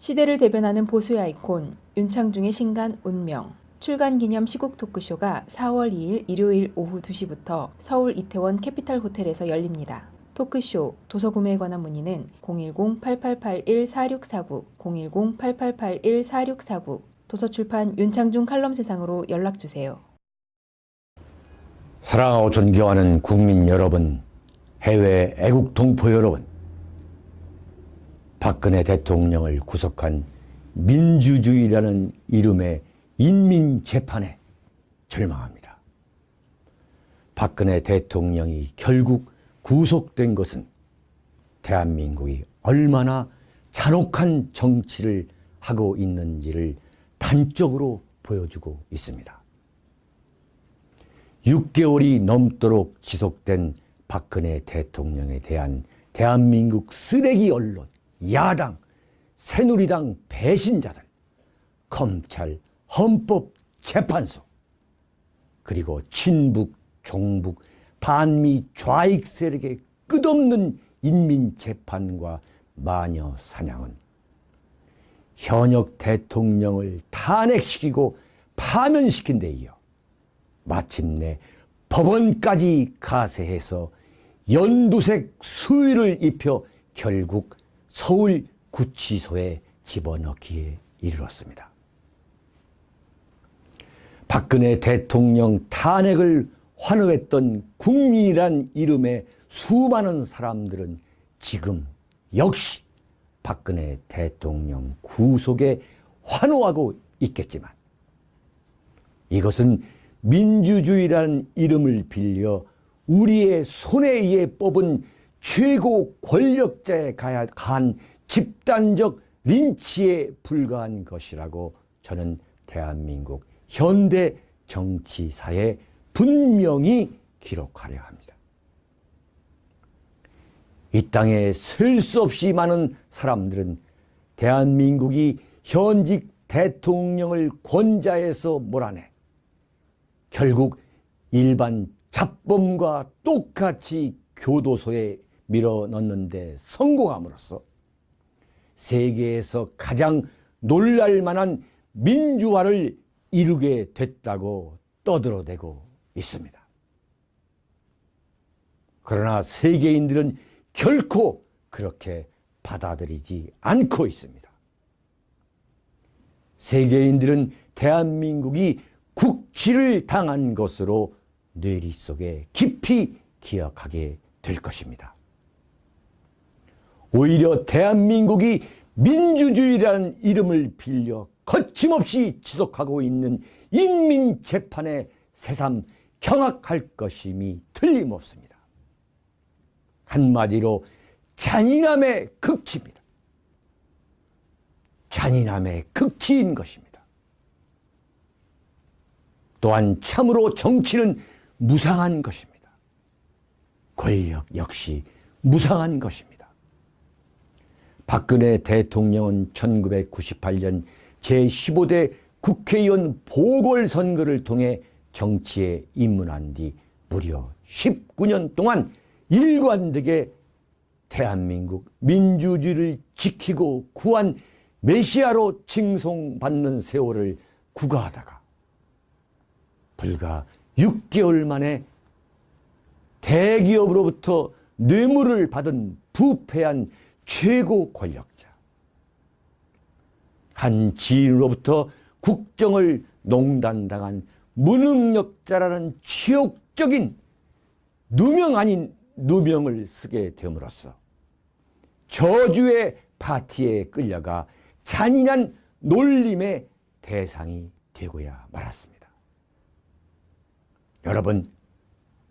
시대를 대변하는 보수의 아이콘 윤창중의 신간 운명 출간 기념 시국 토크쇼가 4월 2일 일요일 오후 2시부터 서울 이태원 캐피탈 호텔에서 열립니다. 토크쇼 도서구매에 관한 문의는 010-8881-4649, 010-8881-4649 도서출판 윤창중 칼럼세상으로 연락주세요. 사랑하고 존경하는 국민 여러분, 해외 애국 동포 여러분, 박근혜 대통령을 구속한 민주주의라는 이름의 인민재판에 절망합니다. 박근혜 대통령이 결국 구속된 것은 대한민국이 얼마나 잔혹한 정치를 하고 있는지를 단적으로 보여주고 있습니다. 6개월이 넘도록 지속된 박근혜 대통령에 대한 대한민국 쓰레기 언론, 야당, 새누리당 배신자들, 검찰, 헌법재판소, 그리고 친북, 종북, 반미 좌익 세력의 끝없는 인민재판과 마녀 사냥은 현역 대통령을 탄핵시키고 파면시킨 데 이어 마침내 법원까지 가세해서 연두색 수의를 입혀 결국 서울 구치소에 집어넣기에 이르렀습니다. 박근혜 대통령 탄핵을 환호했던 국민이란 이름의 수많은 사람들은 지금 역시 박근혜 대통령 구속에 환호하고 있겠지만 이것은 민주주의라는 이름을 빌려 우리의 손에 의해 뽑은 최고 권력자에 가한 집단적 린치에 불과한 것이라고 저는 대한민국 현대 정치사에 분명히 기록하려 합니다. 이 땅에 셀 수 없이 많은 사람들은 대한민국이 현직 대통령을 권좌에서 몰아내 결국 일반 잡범과 똑같이 교도소에 밀어넣는데 성공함으로써 세계에서 가장 놀랄만한 민주화를 이루게 됐다고 떠들어대고 있습니다. 그러나 세계인들은 결코 그렇게 받아들이지 않고 있습니다. 세계인들은 대한민국이 국치를 당한 것으로 뇌리 속에 깊이 기억하게 될 것입니다. 오히려 대한민국이 민주주의라는 이름을 빌려 거침없이 지속하고 있는 인민재판에 새삼 경악할 것임이 틀림없습니다. 한마디로 잔인함의 극치입니다. 잔인함의 극치인 것입니다. 또한 참으로 정치는 무상한 것입니다. 권력 역시 무상한 것입니다. 박근혜 대통령은 1998년 제15대 국회의원 보궐선거를 통해 정치에 입문한 뒤 무려 19년 동안 일관되게 대한민국 민주주의를 지키고 구한 메시아로 칭송받는 세월을 구가하다가 불과 6개월 만에 대기업으로부터 뇌물을 받은 부패한 최고 권력자, 한 지인으로부터 국정을 농단당한 무능력자라는 치욕적인 누명 아닌 누명을 쓰게 됨으로써 저주의 파티에 끌려가 잔인한 놀림의 대상이 되고야 말았습니다. 여러분,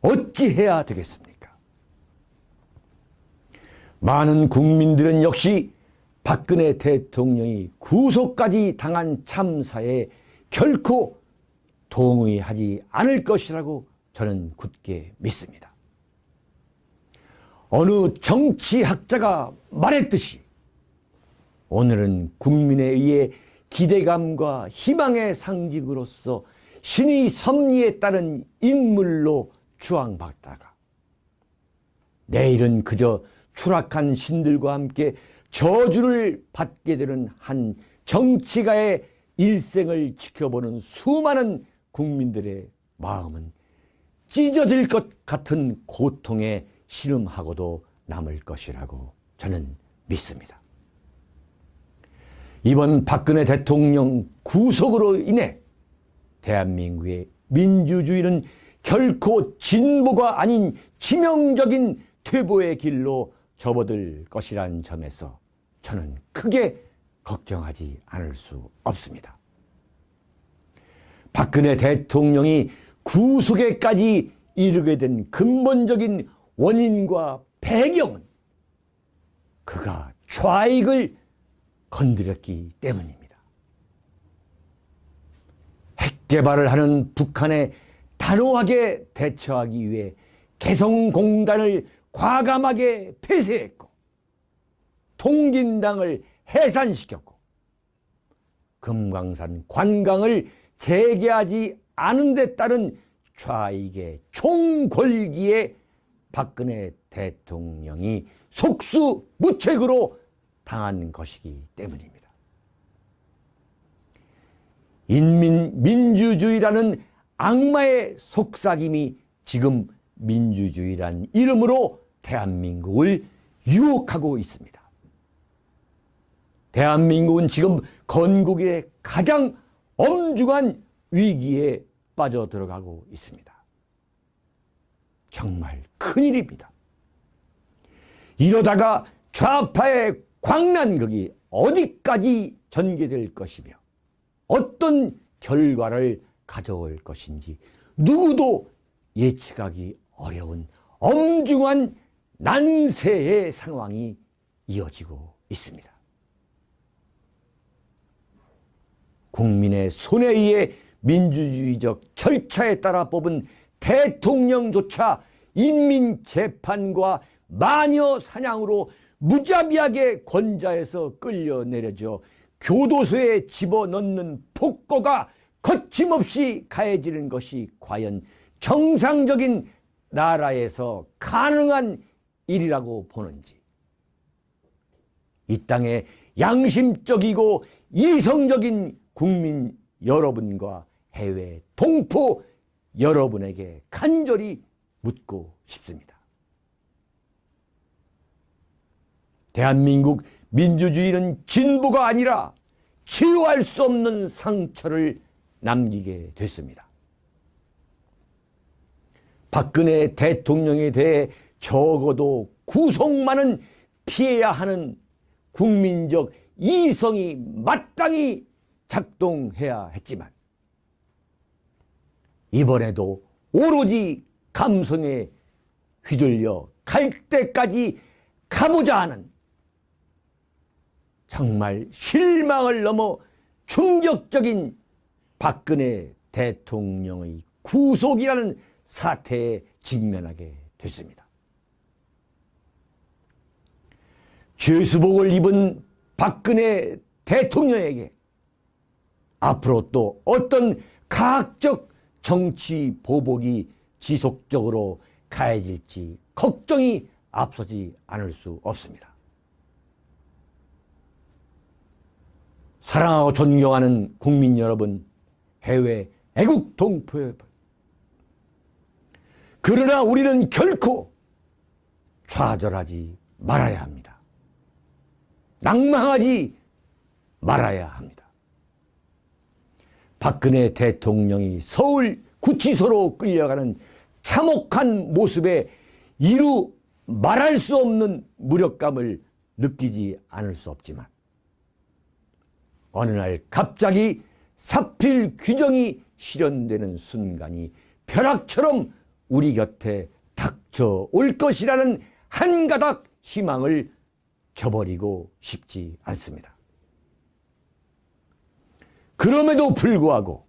어찌해야 되겠습니까? 많은 국민들은 역시 박근혜 대통령이 구속까지 당한 참사에 결코 동의하지 않을 것이라고 저는 굳게 믿습니다. 어느 정치학자가 말했듯이 오늘은 국민에 의해 기대감과 희망의 상징으로서 신의 섭리에 따른 인물로 추앙받다가 내일은 그저 추락한 신들과 함께 저주를 받게 되는 한 정치가의 일생을 지켜보는 수많은 국민들의 마음은 찢어질 것 같은 고통에 신음하고도 남을 것이라고 저는 믿습니다. 이번 박근혜 대통령 구속으로 인해 대한민국의 민주주의는 결코 진보가 아닌 치명적인 퇴보의 길로 접어들 것이라는 점에서 저는 크게 걱정하지 않을 수 없습니다. 박근혜 대통령이 구속에까지 이르게 된 근본적인 원인과 배경은 그가 좌익을 건드렸기 때문입니다. 핵개발을 하는 북한에 단호하게 대처하기 위해 개성공단을 과감하게 폐쇄했고 통gin당을 해산시켰고 금강산 관광을 재개하지 않은 데 따른 좌익의 총궐기에 박근혜 대통령이 속수무책으로 당한 것이기 때문입니다. 인민민주주의라는 악마의 속삭임이 지금 민주주의란 이름으로 대한민국을 유혹하고 있습니다. 대한민국은 지금 건국의 가장 엄중한 위기에 빠져들어가고 있습니다. 정말 큰일입니다. 이러다가 좌파의 광란극이 어디까지 전개될 것이며 어떤 결과를 가져올 것인지 누구도 예측하기 어려운 엄중한 난세의 상황이 이어지고 있습니다. 국민의 손에 의해 민주주의적 절차에 따라 뽑은 대통령조차 인민재판과 마녀 사냥으로 무자비하게 권좌에서 끌려내려져 교도소에 집어넣는 폭거가 거침없이 가해지는 것이 과연 정상적인 나라에서 가능한 일이라고 보는지, 이 땅에 양심적이고 이성적인 국민 여러분과 해외 동포 여러분에게 간절히 묻고 싶습니다. 대한민국 민주주의는 진보가 아니라 치유할 수 없는 상처를 남기게 됐습니다. 박근혜 대통령에 대해 적어도 구속만은 피해야 하는 국민적 이성이 마땅히 작동해야 했지만 이번에도 오로지 감성에 휘둘려 갈 때까지 가보자 하는 정말 실망을 넘어 충격적인 박근혜 대통령의 구속이라는 사태에 직면하게 됐습니다. 죄수복을 입은 박근혜 대통령에게 앞으로 또 어떤 가학적 정치 보복이 지속적으로 가해질지 걱정이 앞서지 않을 수 없습니다. 사랑하고 존경하는 국민 여러분, 해외 애국 동포 여러분, 그러나 우리는 결코 좌절하지 말아야 합니다. 낭망하지 말아야 합니다. 박근혜 대통령이 서울 구치소로 끌려가는 참혹한 모습에 이루 말할 수 없는 무력감을 느끼지 않을 수 없지만 어느 날 갑자기 사필 규정이 실현되는 순간이 벼락처럼 우리 곁에 닥쳐올 것이라는 한 가닥 희망을 저버리고 싶지 않습니다. 그럼에도 불구하고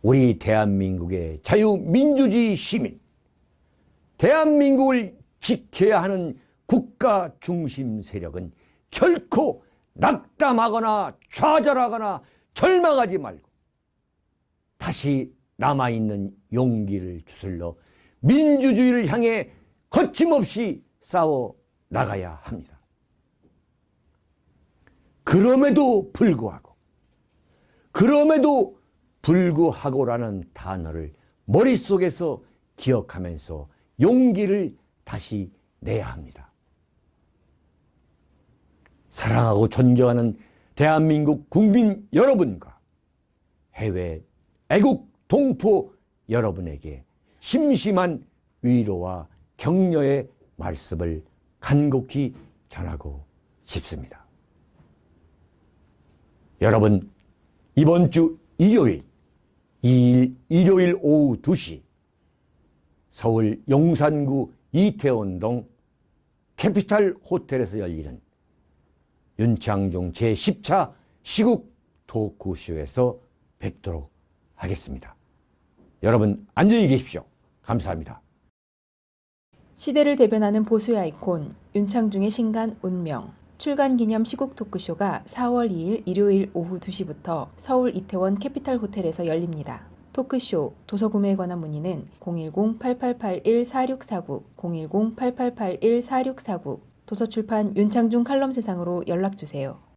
우리 대한민국의 자유민주주의 시민, 대한민국을 지켜야 하는 국가 중심 세력은 결코 낙담하거나 좌절하거나 절망하지 말고 다시 남아있는 용기를 주슬러 민주주의를 향해 거침없이 싸워 나가야 합니다. 그럼에도 불구하고라는 단어를 머릿속에서 기억하면서 용기를 다시 내야 합니다. 사랑하고 존경하는 대한민국 국민 여러분과 해외 애국 동포 여러분에게 심심한 위로와 격려의 말씀을 간곡히 전하고 싶습니다. 여러분, 이번 주 일요일, 2일 일요일 오후 2시 서울 용산구 이태원동 캐피탈 호텔에서 열리는 윤창중 제10차 시국 토크쇼에서 뵙도록 하겠습니다. 여러분 안녕히 계십시오. 감사합니다. 시대를 대변하는 보수의 아이콘 윤창중의 신간 운명 출간 기념 시국 토크쇼가 4월 2일 일요일 오후 2시부터 서울 이태원 캐피탈 호텔에서 열립니다. 토크쇼 도서 구매에 관한 문의는 010-8881-4649, 010-8881-4649, 도서출판 윤창중 칼럼세상으로 연락주세요.